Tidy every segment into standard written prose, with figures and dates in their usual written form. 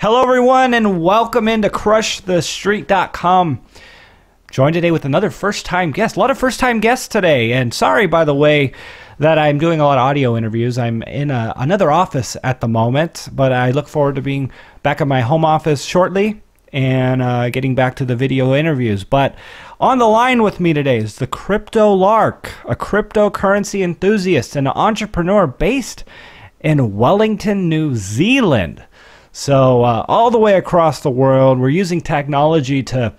Hello, everyone, and welcome into CrushTheStreet.com. Joined today with another first-time guest. A lot of first-time guests today. And sorry, by the way, that I'm doing a lot of audio interviews. I'm in another office at the moment, but I look forward to being back at my home office shortly and getting back to the video interviews. But on the line with me today is the Crypto Lark, a cryptocurrency enthusiast and an entrepreneur based in Wellington, New Zealand. So all the way across the world, we're using technology to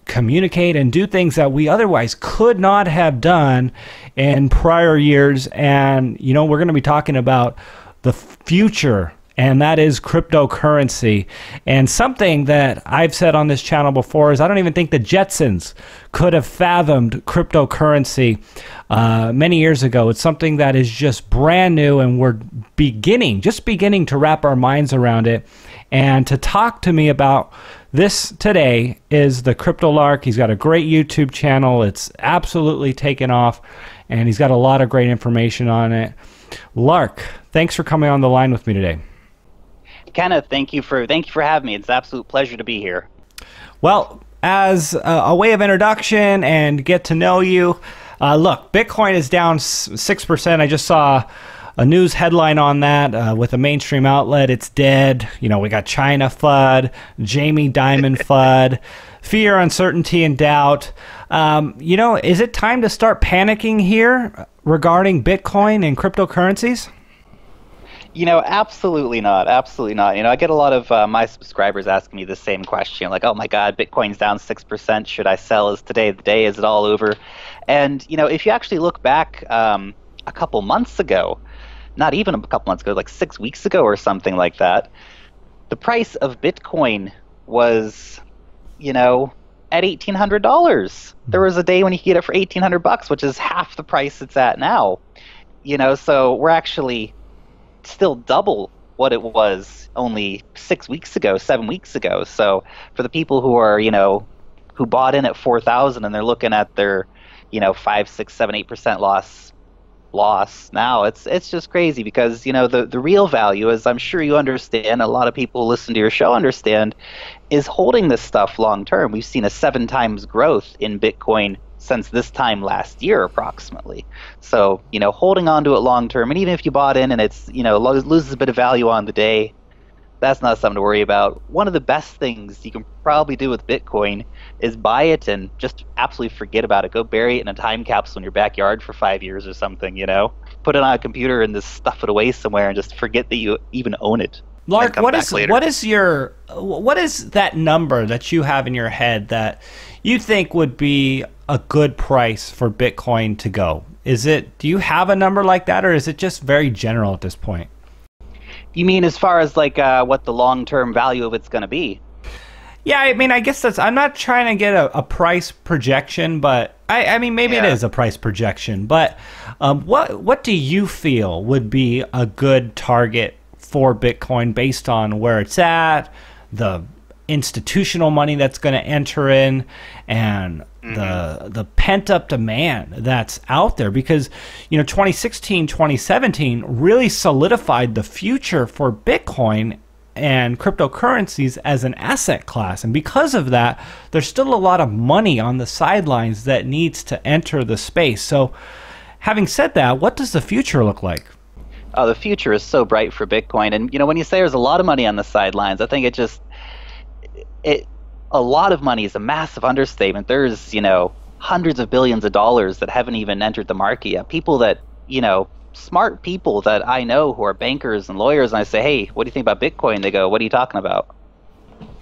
communicate and do things that we otherwise could not have done in prior years. And, you know, we're going to be talking about the future, and that is cryptocurrency. And something that I've said on this channel before is I don't even think the Jetsons could have fathomed cryptocurrency many years ago. It's something that is just brand new, and we're just beginning to wrap our minds around it. And to talk to me about this today is the Crypto Lark. He's got a great YouTube channel. It's absolutely taken off, and he's got a lot of great information on it. Lark, thanks for coming on the line with me today. Kenneth, thank you for having me. It's an absolute pleasure to be here. Well, as a way of introduction and get to know you, look, Bitcoin is down 6%. I just saw a news headline on that with a mainstream outlet. It's dead. You know, we got China FUD, Jamie Dimon FUD, fear, uncertainty, and doubt. You know, is it time to start panicking here regarding Bitcoin and cryptocurrencies? You know, absolutely not. Absolutely not. You know, I get a lot of my subscribers asking me the same question, like, oh my God, Bitcoin's down 6%. Should I sell? Is today the day? Is it all over? And, you know, if you actually look back a couple months ago, not even a couple months ago, like 6 weeks ago or something like that, the price of Bitcoin was, you know, at $1,800. There was a day when you could get it for $1,800, which is half the price it's at now. You know, so we're actually still double what it was only 6 weeks ago, 7 weeks ago. So for the people who are, you know, who bought in at 4,000 and they're looking at their, you know, 5, 6, 7, 8% loss now, it's just crazy because, you know, the real value, as I'm sure you understand, a lot of people who listen to your show understand, is holding this stuff long term. We've seen a 7 times growth in Bitcoin since this time last year approximately. So, you know, holding on to it long term, and even if you bought in and it's, you know, loses a bit of value on the day, that's not something to worry about. One of the best things you can probably do with Bitcoin is buy it and just absolutely forget about it. Go bury it in a time capsule in your backyard for 5 years or something, you know? Put it on a computer and just stuff it away somewhere and just forget that you even own it. Lark, what is that number that you have in your head that you think would be a good price for Bitcoin to go? Do you have a number like that, or is it just very general at this point? You mean as far as like what the long-term value of it's going to be? Yeah, I mean, I guess I'm not trying to get a price projection, but I mean, maybe it is a price projection. But what do you feel would be a good target for Bitcoin based on where it's at, the institutional money that's going to enter in, and the pent-up demand that's out there? Because, you know, 2016, 2017 really solidified the future for Bitcoin and cryptocurrencies as an asset class. And because of that, there's still a lot of money on the sidelines that needs to enter the space. So having said that, what does the future look like? Oh, the future is so bright for Bitcoin. And, you know, when you say there's a lot of money on the sidelines, I think a lot of money is a massive understatement. There's, you know, hundreds of billions of dollars that haven't even entered the market yet. People that, you know, smart people that I know who are bankers and lawyers, and I say, hey, what do you think about Bitcoin? They go, what are you talking about?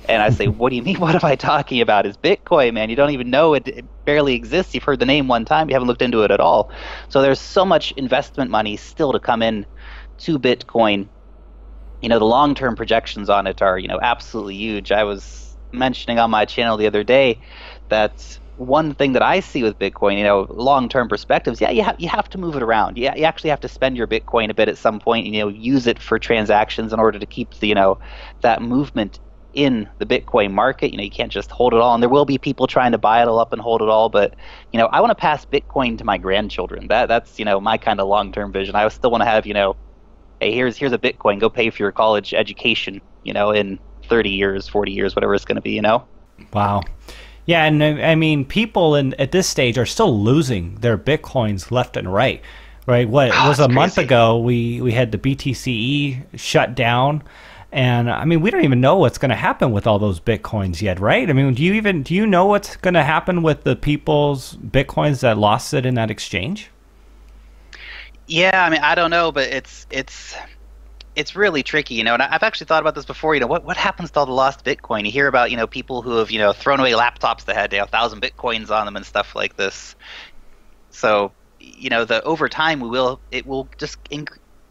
And I say, what do you mean, what am I talking about? It's Bitcoin, man. You don't even know it barely exists. You've heard the name one time. You haven't looked into it at all. So there's so much investment money still to come in to Bitcoin. You know, the long-term projections on it are, you know, absolutely huge. I was mentioning on my channel the other day that one thing that I see with Bitcoin, you know, long-term perspectives, yeah, you have to move it around. Yeah, you actually have to spend your Bitcoin a bit at some point, and, you know, use it for transactions in order to keep the, you know, that movement in the Bitcoin market. You know, you can't just hold it all, and there will be people trying to buy it all up and hold it all. But, you know, I want to pass Bitcoin to my grandchildren. That's, you know, my kind of long-term vision. I still want to have, you know, hey, here's a Bitcoin, go pay for your college education, in 30 years, 40 years, whatever it's going to be. Wow. Yeah, and I mean, people at this stage are still losing their Bitcoins left and right. Right? What was a month ago, we had the BTCE shut down. And I mean, we don't even know what's going to happen with all those Bitcoins yet, right? I mean, do you know what's going to happen with the people's Bitcoins that lost it in that exchange? Yeah, I mean, I don't know, but it's really tricky, and I've actually thought about this before. What happens to all the lost Bitcoin? You hear about people who have thrown away laptops that had 1,000 Bitcoins on them and stuff like this. So over time it will just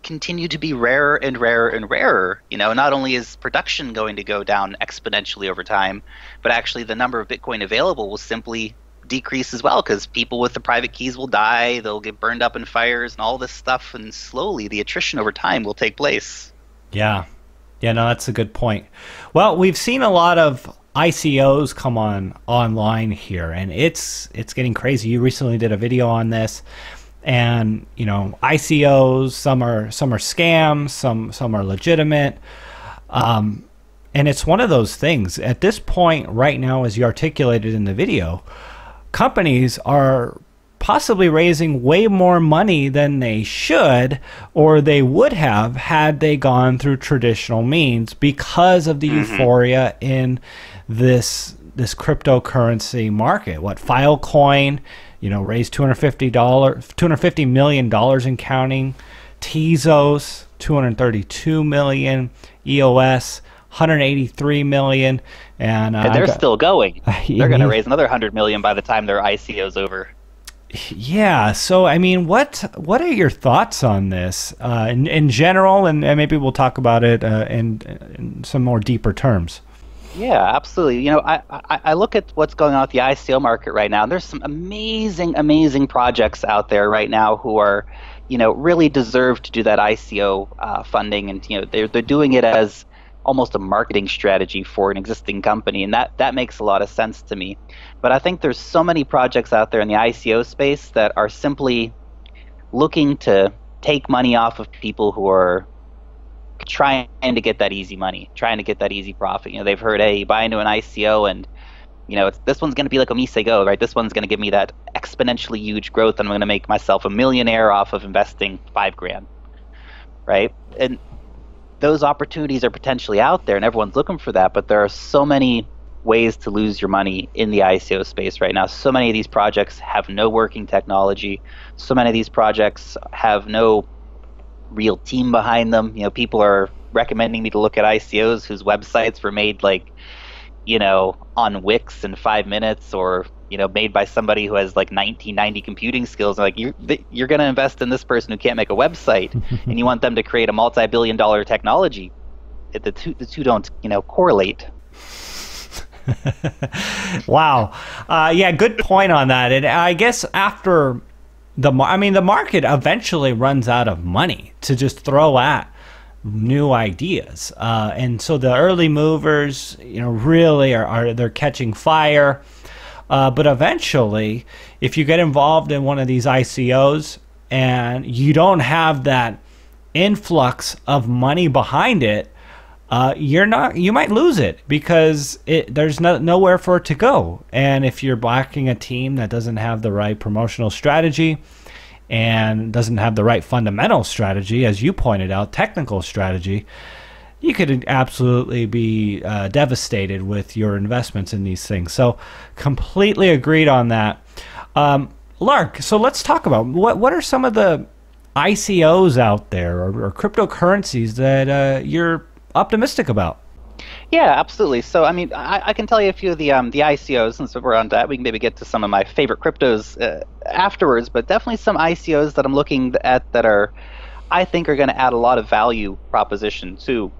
continue to be rarer and rarer and rarer. Not only is production going to go down exponentially over time, but actually the number of Bitcoin available will simply decrease as well, because people with the private keys will die, they'll get burned up in fires and all this stuff, and slowly the attrition over time will take place. Yeah, no, that's a good point. Well, we've seen a lot of ICOs come online here, and it's getting crazy. You recently did a video on this. And ICOs, some are scams, some are legitimate, and it's one of those things. At this point, right now, as you articulated in the video, companies are possibly raising way more money than they should, or they would have had they gone through traditional means, because of the euphoria in this cryptocurrency market. What Filecoin? Raised $250 million and counting. Tezos, $232 million. EOS, $183 million. And they're still going. They're going to raise another $100 million by the time their ICO's over. Yeah. So, I mean, what are your thoughts on this in general? And maybe we'll talk about it in some more deeper terms. Yeah, absolutely. I look at what's going on with the ICO market right now. There's some amazing projects out there right now who are, really deserve to do that ICO funding, and they're doing it as almost a marketing strategy for an existing company, and that makes a lot of sense to me. But I think there's so many projects out there in the ICO space that are simply looking to take money off of people who are trying to get that easy money, trying to get that easy profit. They've heard, hey, you buy into an ICO and this one's going to be like a Mise Go, right? This one's going to give me that exponentially huge growth, and I'm going to make myself a millionaire off of investing $5,000, right? And those opportunities are potentially out there, and everyone's looking for that. But there are so many ways to lose your money in the ICO space right now. So many of these projects have no working technology. So many of these projects have no real team behind them. People are recommending me to look at ICOs whose websites were made on Wix in 5 minutes, or made by somebody who has 1990 computing skills. Like, you're going to invest in this person who can't make a website, and you want them to create a multi-billion-dollar technology. The two don't correlate. Wow. Yeah, good point on that. And I guess after the market eventually runs out of money to just throw at new ideas, and so the early movers, really they're catching fire. But eventually, if you get involved in one of these ICOs and you don't have that influx of money behind it, you might lose it, because there's nowhere for it to go. And if you're backing a team that doesn't have the right promotional strategy and doesn't have the right fundamental strategy, as you pointed out, technical strategy, you could absolutely be devastated with your investments in these things. So completely agreed on that. Lark, so let's talk about what are some of the ICOs out there, or cryptocurrencies that you're optimistic about? Yeah, absolutely. So, I mean, I can tell you a few of the ICOs, since we're on that. We can maybe get to some of my favorite cryptos afterwards, but definitely some ICOs that I'm looking at that I think are going to add a lot of value proposition to,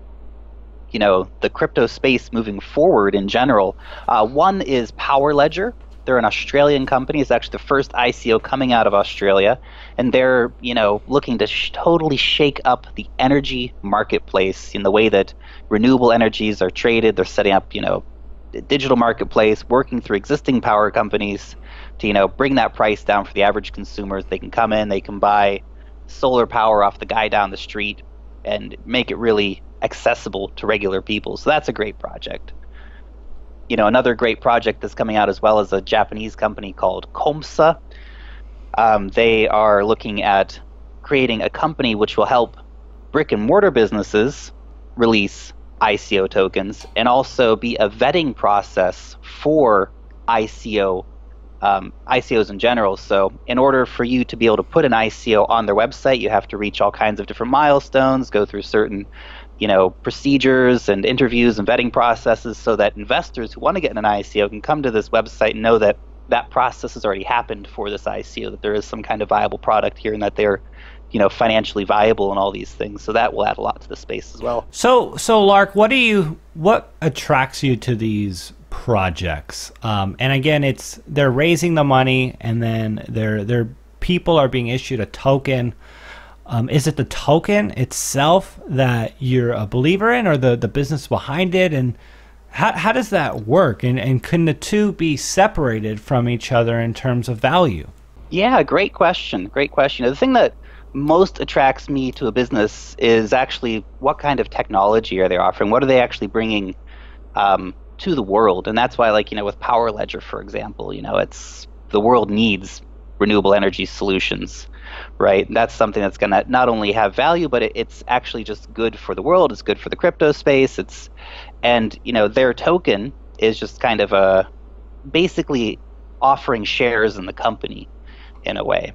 the crypto space moving forward in general. One is Power Ledger. They're an Australian company. It's actually the first ICO coming out of Australia, and they're looking to totally shake up the energy marketplace in the way that renewable energies are traded. They're setting up a digital marketplace, working through existing power companies to bring that price down for the average consumers. They can come in, they can buy solar power off the guy down the street, and make it really accessible to regular people. So that's a great project. Another great project that's coming out as well is a Japanese company called Komsa. They are looking at creating a company which will help brick and mortar businesses release ICO tokens and also be a vetting process for ICOs in general. So in order for you to be able to put an ICO on their website, you have to reach all kinds of different milestones, go through certain procedures and interviews and vetting processes so that investors who want to get in an ICO can come to this website and know that that process has already happened for this ICO, that there is some kind of viable product here and that they're financially viable and all these things. So that will add a lot to the space as well. So Lark, what attracts you to these projects? And again, they're raising the money and then their people are being issued a token. Is it the token itself that you're a believer in, or the business behind it? And how does that work? And can the two be separated from each other in terms of value? Yeah, great question. Great question. The thing that most attracts me to a business is actually what kind of technology are they offering? What are they actually bringing to the world? And that's why, with Power Ledger, for example, it's the world needs renewable energy solutions, right? And that's something that's going to not only have value, but it's actually just good for the world. It's good for the crypto space. And their token is just kind of basically offering shares in the company in a way.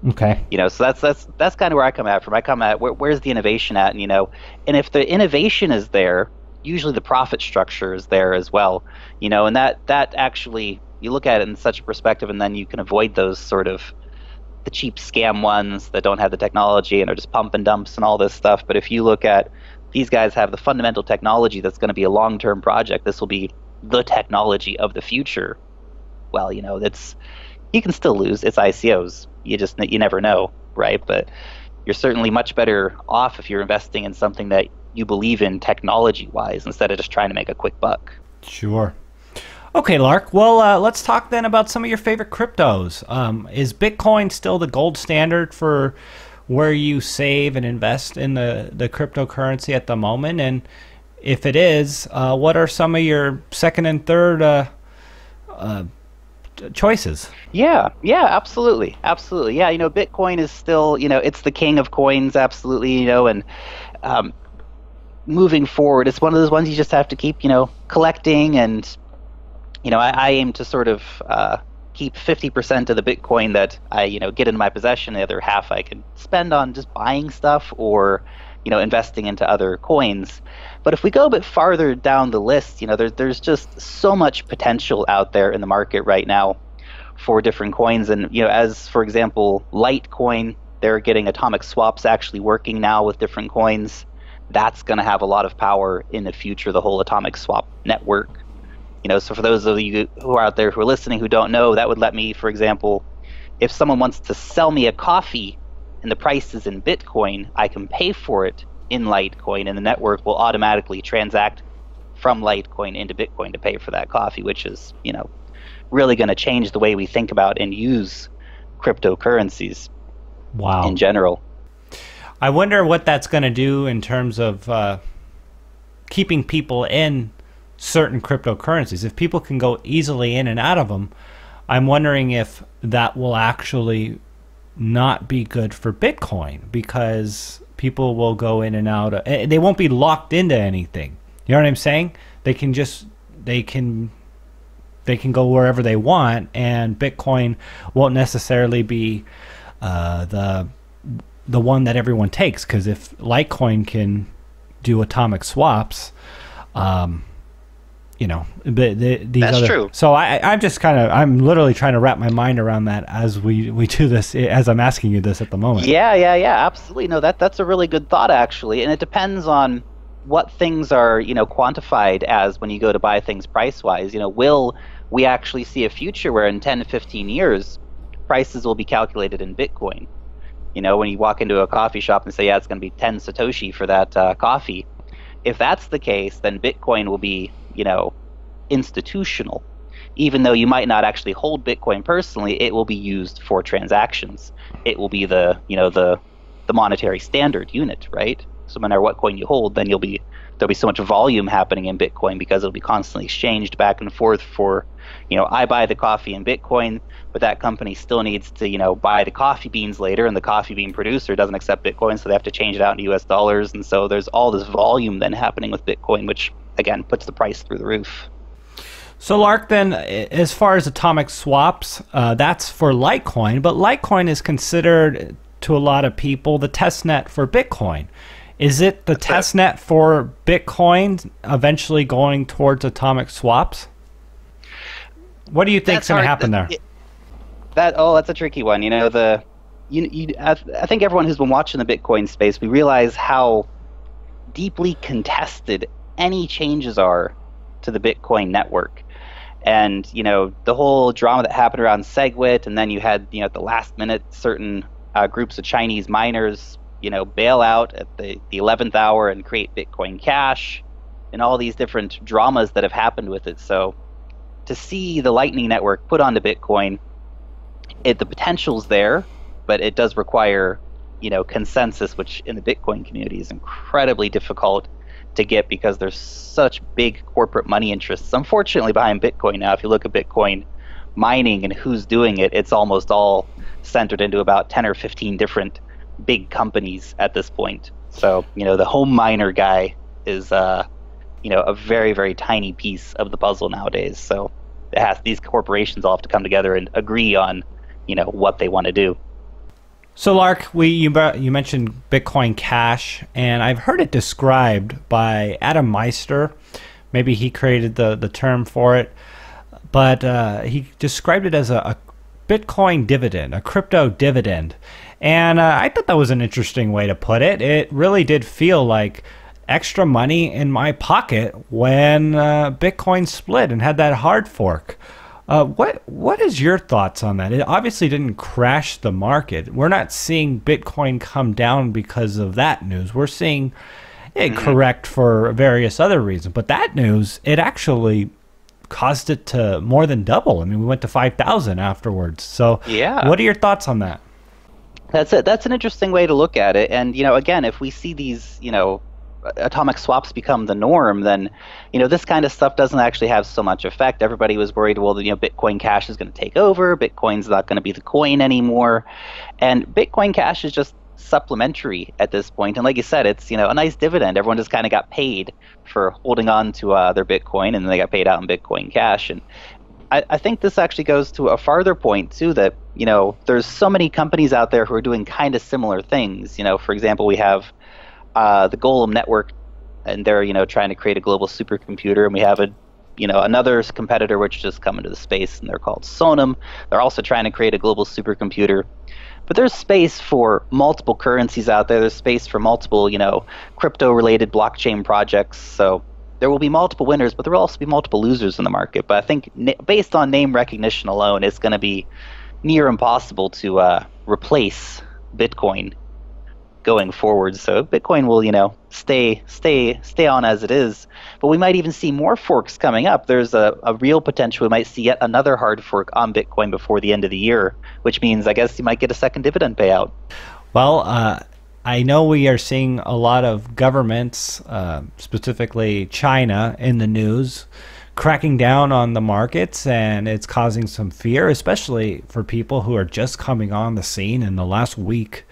Okay. So that's kind of where I come at from. I come at where's the innovation at, and if the innovation is there, usually the profit structure is there as well, and that actually, you look at it in such a perspective, and then you can avoid those sort of the cheap scam ones that don't have the technology and are just pump and dumps and all this stuff. But if you look at these guys have the fundamental technology that's going to be a long-term project, this will be the technology of the future. Well, you can still lose. It's ICOs. You never know, right? But you're certainly much better off if you're investing in something that you believe in technology-wise instead of just trying to make a quick buck. Sure. Okay, Lark. Well, let's talk then about some of your favorite cryptos. Is Bitcoin still the gold standard for where you save and invest in the cryptocurrency at the moment? And if it is, what are some of your second and third choices? Yeah, absolutely. Yeah, Bitcoin is still, it's the king of coins, absolutely, and moving forward, it's one of those ones you just have to keep, collecting. And, I aim to sort of keep 50% of the Bitcoin that I, get into my possession. The other half I can spend on just buying stuff or, investing into other coins. But if we go a bit farther down the list, there's just so much potential out there in the market right now for different coins. And, as for example, Litecoin, they're getting atomic swaps actually working now with different coins. That's going to have a lot of power in the future, the whole atomic swap network. So for those of you who are out there who are listening who don't know, that would let me, for example, if someone wants to sell me a coffee and the price is in Bitcoin, I can pay for it in Litecoin, and the network will automatically transact from Litecoin into Bitcoin to pay for that coffee, which is, really going to change the way we think about and use cryptocurrencies. Wow. In general. I wonder what that's going to do in terms of keeping people in certain cryptocurrencies. If people can go easily in and out of them, I'm wondering if that will actually not be good for Bitcoin, because people will go in and out. They won't be locked into anything. You know what I'm saying? They can go wherever they want, and Bitcoin won't necessarily be the one that everyone takes, because if Litecoin can do atomic swaps, That's true. So I'm literally trying to wrap my mind around that as we do this, as I'm asking you this at the moment. Yeah, absolutely. No, that's a really good thought, actually, and it depends on what things are, quantified as when you go to buy things price-wise. Will we actually see a future where in 10 to 15 years, prices will be calculated in Bitcoin? When you walk into a coffee shop and say, yeah, it's going to be 10 Satoshi for that coffee. If that's the case, then Bitcoin will be, institutional. Even though you might not actually hold Bitcoin personally, it will be used for transactions. It will be the monetary standard unit, right? So no matter what coin you hold, then there'll be so much volume happening in Bitcoin because it'll be constantly exchanged back and forth for, I buy the coffee in Bitcoin, but that company still needs to, buy the coffee beans later, and the coffee bean producer doesn't accept Bitcoin, so they have to change it out into US dollars. And so there's all this volume then happening with Bitcoin, which again puts the price through the roof. So Lark, then, as far as atomic swaps, that's for Litecoin, but Litecoin is considered to a lot of people the testnet for Bitcoin. Is it the testnet for Bitcoin eventually going towards atomic swaps? What do you think is going to happen there? That's a tricky one. I think everyone who's been watching the Bitcoin space, we realize how deeply contested any changes are to the Bitcoin network. And, the whole drama that happened around SegWit, and then you had, at the last minute, certain groups of Chinese miners, bail out at the 11th hour and create Bitcoin Cash, and all these different dramas that have happened with it. So to see the Lightning Network put onto Bitcoin, the potential's there, but it does require, consensus, which in the Bitcoin community is incredibly difficult to get because there's such big corporate money interests, unfortunately, behind Bitcoin now. If you look at Bitcoin mining and who's doing it, it's almost all centered into about 10 or 15 different big companies at this point. So, the home miner guy is, a very, very tiny piece of the puzzle nowadays. So these corporations all have to come together and agree on, what they want to do. So Lark, you mentioned Bitcoin Cash, and I've heard it described by Adam Meister. Maybe he created the term for it, but he described it as a Bitcoin dividend, a crypto dividend. And I thought that was an interesting way to put it. It really did feel like extra money in my pocket when Bitcoin split and had that hard fork. What is your thoughts on that? It obviously didn't crash the market. We're not seeing Bitcoin come down because of that news. We're seeing it correct for various other reasons. But that news, it actually caused it to more than double. I mean, we went to 5,000 afterwards. So yeah, what are your thoughts on that? That's it. That's an interesting way to look at it. And, again, if we see these, atomic swaps become the norm, then, this kind of stuff doesn't actually have so much effect. Everybody was worried, well, Bitcoin Cash is going to take over. Bitcoin's not going to be the coin anymore. And Bitcoin Cash is just supplementary at this point. And like you said, it's, a nice dividend. Everyone just kind of got paid for holding on to their Bitcoin, and then they got paid out in Bitcoin Cash. And I think this actually goes to a farther point, too, that, there's so many companies out there who are doing kind of similar things. For example, we have the Golem Network, and they're trying to create a global supercomputer, and we have another competitor which just come into the space, and they're called Sonam. They're also trying to create a global supercomputer. But there's space for multiple currencies out there. There's space for multiple crypto-related blockchain projects. So there will be multiple winners, but there will also be multiple losers in the market. But I think based on name recognition alone, it's going to be near impossible to replace Bitcoin going forward. So Bitcoin will, stay on as it is. But we might even see more forks coming up. There's a real potential we might see yet another hard fork on Bitcoin before the end of the year, which means I guess you might get a second dividend payout. Well, I know we are seeing a lot of governments, specifically China, in the news, cracking down on the markets, and it's causing some fear, especially for people who are just coming on the scene in the last week.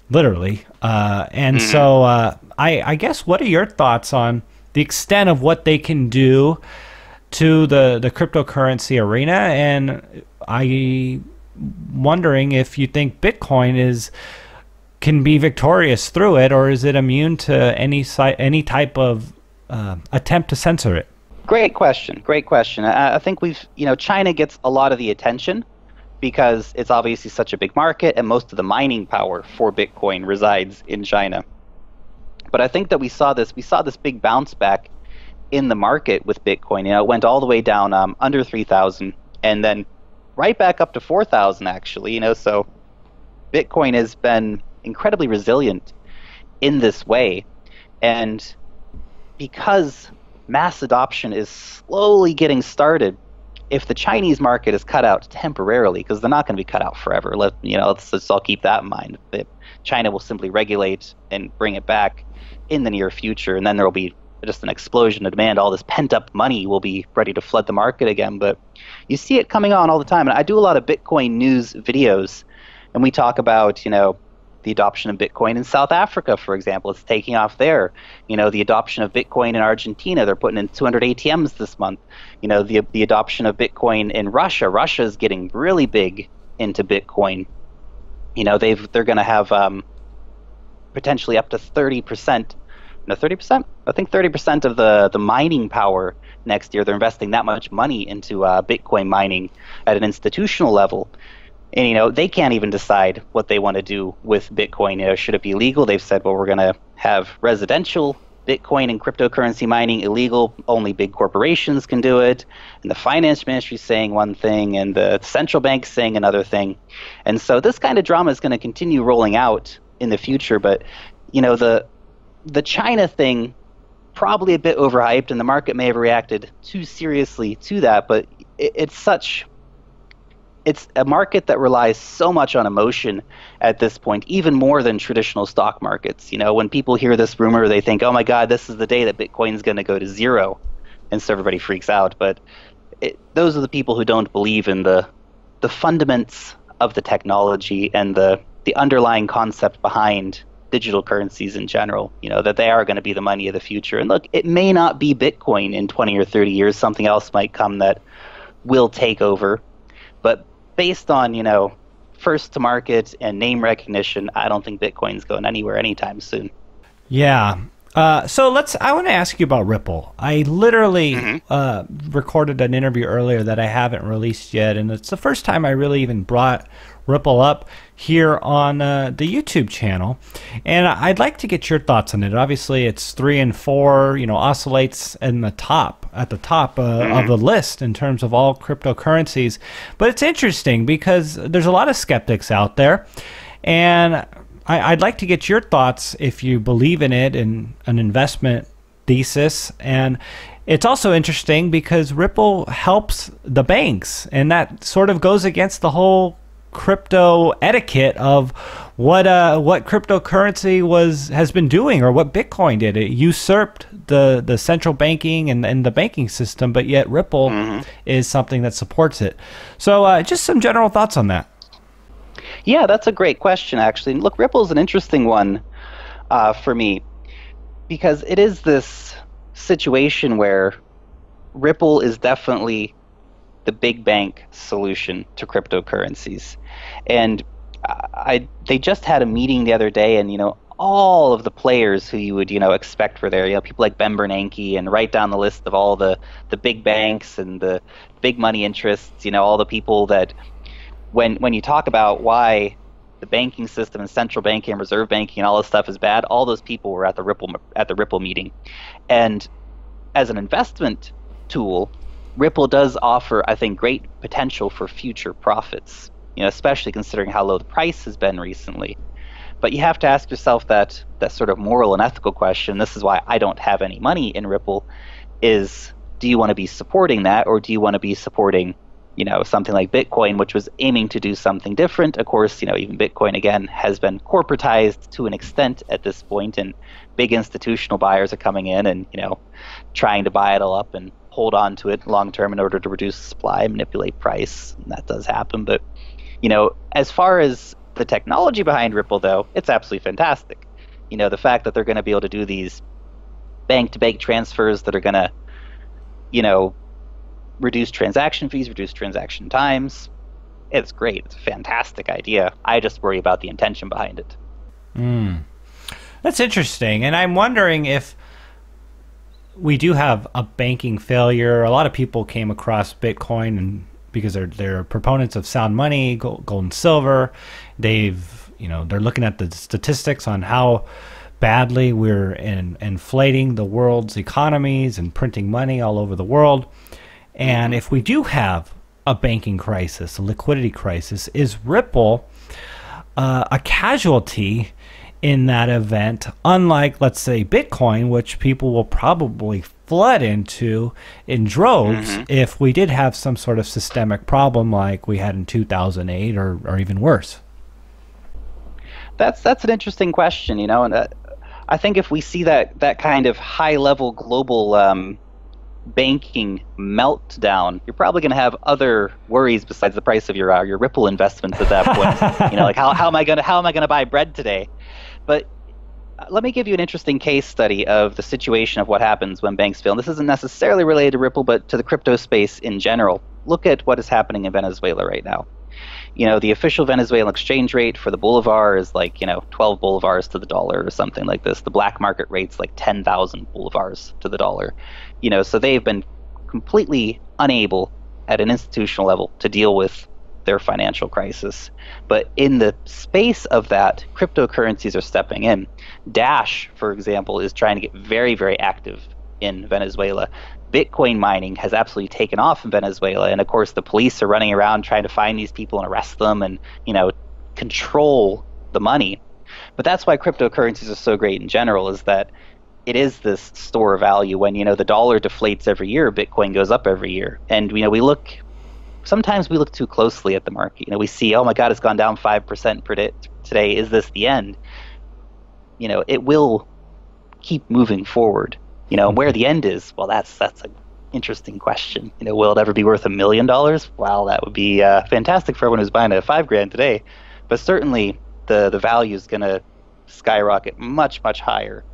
Literally. So I guess, what are your thoughts on the extent of what they can do to the cryptocurrency arena? And I'm wondering if you think Bitcoin can be victorious through it, or is it immune to any type of attempt to censor it? Great question. I think China gets a lot of the attention because it's obviously such a big market, and most of the mining power for Bitcoin resides in China. But I think that we saw this big bounce back in the market with Bitcoin. It went all the way down under 3,000, and then right back up to 4,000 actually. So Bitcoin has been incredibly resilient in this way, and because mass adoption is slowly getting started if the Chinese market is cut out temporarily, because they're not going to be cut out forever, let's all keep that in mind. That China will simply regulate and bring it back in the near future, and then there will be just an explosion of demand. All this pent up money will be ready to flood the market again. But you see it coming on all the time. And I do a lot of Bitcoin news videos, and we talk about, the adoption of Bitcoin in South Africa, for example. It's taking off there. The adoption of Bitcoin in Argentina. They're putting in 200 ATMs this month. The adoption of Bitcoin in Russia. Russia is getting really big into Bitcoin. They're going to have potentially up to 30%. No, 30%? I think 30% of the mining power next year. They're investing that much money into Bitcoin mining at an institutional level. And, they can't even decide what they want to do with Bitcoin. Should it be legal? They've said, well, we're going to have residential Bitcoin and cryptocurrency mining illegal. Only big corporations can do it. And the finance ministry is saying one thing, and the central bank is saying another thing. And so this kind of drama is going to continue rolling out in the future. But, the China thing, probably a bit overhyped, and the market may have reacted too seriously to that. But it's a market that relies so much on emotion at this point, even more than traditional stock markets. When people hear this rumor, they think, oh my God, this is the day that Bitcoin's going to go to zero. And so everybody freaks out. But those are the people who don't believe in the fundaments of the technology and the underlying concept behind digital currencies in general, that they are going to be the money of the future. And look, it may not be Bitcoin in 20 or 30 years. Something else might come that will take over. But based on, first to market and name recognition, I don't think Bitcoin's going anywhere anytime soon. Yeah. So I want to ask you about Ripple. I literally recorded an interview earlier that I haven't released yet, and it's the first time I really even brought Ripple up here on the YouTube channel. And I'd like to get your thoughts on it. Obviously, it's 3 and 4, oscillates at the top of the list in terms of all cryptocurrencies. But it's interesting because there's a lot of skeptics out there, and I'd like to get your thoughts if you believe in it and an investment thesis. And it's also interesting because Ripple helps the banks, and that sort of goes against the whole crypto etiquette of what cryptocurrency has been doing, or what Bitcoin did. It usurped the central banking and the banking system, but yet Ripple is something that supports it. So just some general thoughts on that. Yeah, that's a great question, actually. And look, Ripple is an interesting one for me, because it is this situation where Ripple is definitely the big bank solution to cryptocurrencies. And they just had a meeting the other day, and all of the players who you would expect were there. People like Ben Bernanke, and right down the list of all the big banks and the big money interests. All the people that when you talk about why the banking system and central banking and reserve banking and all this stuff is bad, all those people were at the Ripple meeting. And as an investment tool, Ripple does offer, I think, great potential for future profits, especially considering how low the price has been recently. But you have to ask yourself that sort of moral and ethical question. This is why I don't have any money in Ripple, is do you want to be supporting that, or do you want to be supporting something like Bitcoin, which was aiming to do something different? Of course, even Bitcoin, again, has been corporatized to an extent at this point, and big institutional buyers are coming in and, trying to buy it all up and hold on to it long term in order to reduce supply, manipulate price. And that does happen. But, as far as the technology behind Ripple, though, it's absolutely fantastic. The fact that they're going to be able to do these bank-to-bank transfers that are going to, reduce transaction fees, reduce transaction times. It's great. It's a fantastic idea. I just worry about the intention behind it. That's interesting. And I'm wondering if we do have a banking failure. A lot of people came across Bitcoin and because they're proponents of sound money, gold and silver. They're looking at the statistics on how badly we're inflating the world's economies and printing money all over the world. And if we do have a banking crisis, a liquidity crisis, is Ripple a casualty in that event, unlike, let's say, Bitcoin, which people will probably flood into in droves if we did have some sort of systemic problem like we had in 2008 or even worse? That's an interesting question, and I think if we see that kind of high-level global banking meltdown, you're probably going to have other worries besides the price of your Ripple investments at that point. Like how am I going to buy bread today? But let me give you an interesting case study of the situation of what happens when banks fail. And this isn't necessarily related to Ripple, but to the crypto space in general. Look at what is happening in Venezuela right now. The official Venezuelan exchange rate for the bolivar is like, 12 bolivars to the dollar or something like this. The black market rate's like 10,000 bolivars to the dollar. So they've been completely unable at an institutional level to deal with their financial crisis. But in the space of that, cryptocurrencies are stepping in. Dash, for example, is trying to get very, very active in Venezuela. Bitcoin mining has absolutely taken off in Venezuela, and of course the police are running around trying to find these people and arrest them and control the money. But that's why cryptocurrencies are so great in general, is that it is this store of value. When the dollar deflates every year, Bitcoin goes up every year, and sometimes we look too closely at the market. We see, oh my God, it's gone down 5% today. Is this the end? It will keep moving forward. Where the end is, well, that's an interesting question. Will it ever be worth $1 million? Well, that would be fantastic for everyone who's buying a $5,000 today. But certainly the value is going to skyrocket much, much higher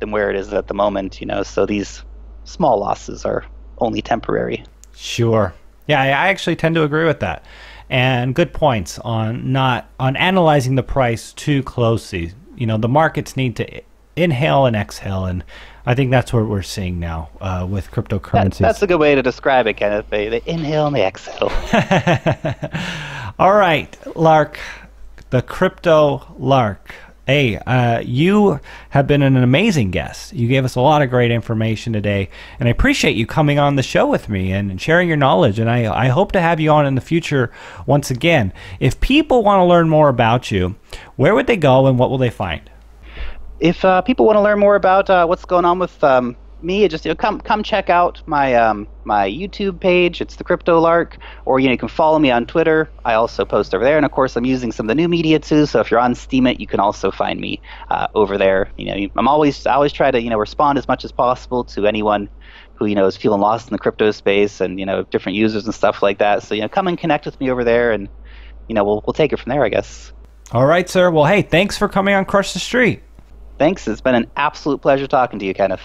than where it is at the moment. So these small losses are only temporary. Sure. Yeah, I actually tend to agree with that. And good points on analyzing the price too closely. The markets need to inhale and exhale, and I think that's what we're seeing now with cryptocurrencies. That's a good way to describe it, Kenneth. They inhale and they exhale. All right, Lark, the Crypto Lark. Hey, you have been an amazing guest. You gave us a lot of great information today, and I appreciate you coming on the show with me and sharing your knowledge, and I hope to have you on in the future once again. If people want to learn more about you, where would they go and what will they find? If people want to learn more about what's going on with me, just come check out my my YouTube page. It's the Crypto Lark, or you can follow me on Twitter. I also post over there, and of course I'm using some of the new media too. So if you're on Steemit, you can also find me over there. I always try to respond as much as possible to anyone who is feeling lost in the crypto space, and different users and stuff like that. So come and connect with me over there, and we'll take it from there, I guess. All right, sir. Well, hey, thanks for coming on Crush the Street. Thanks. It's been an absolute pleasure talking to you, Kenneth.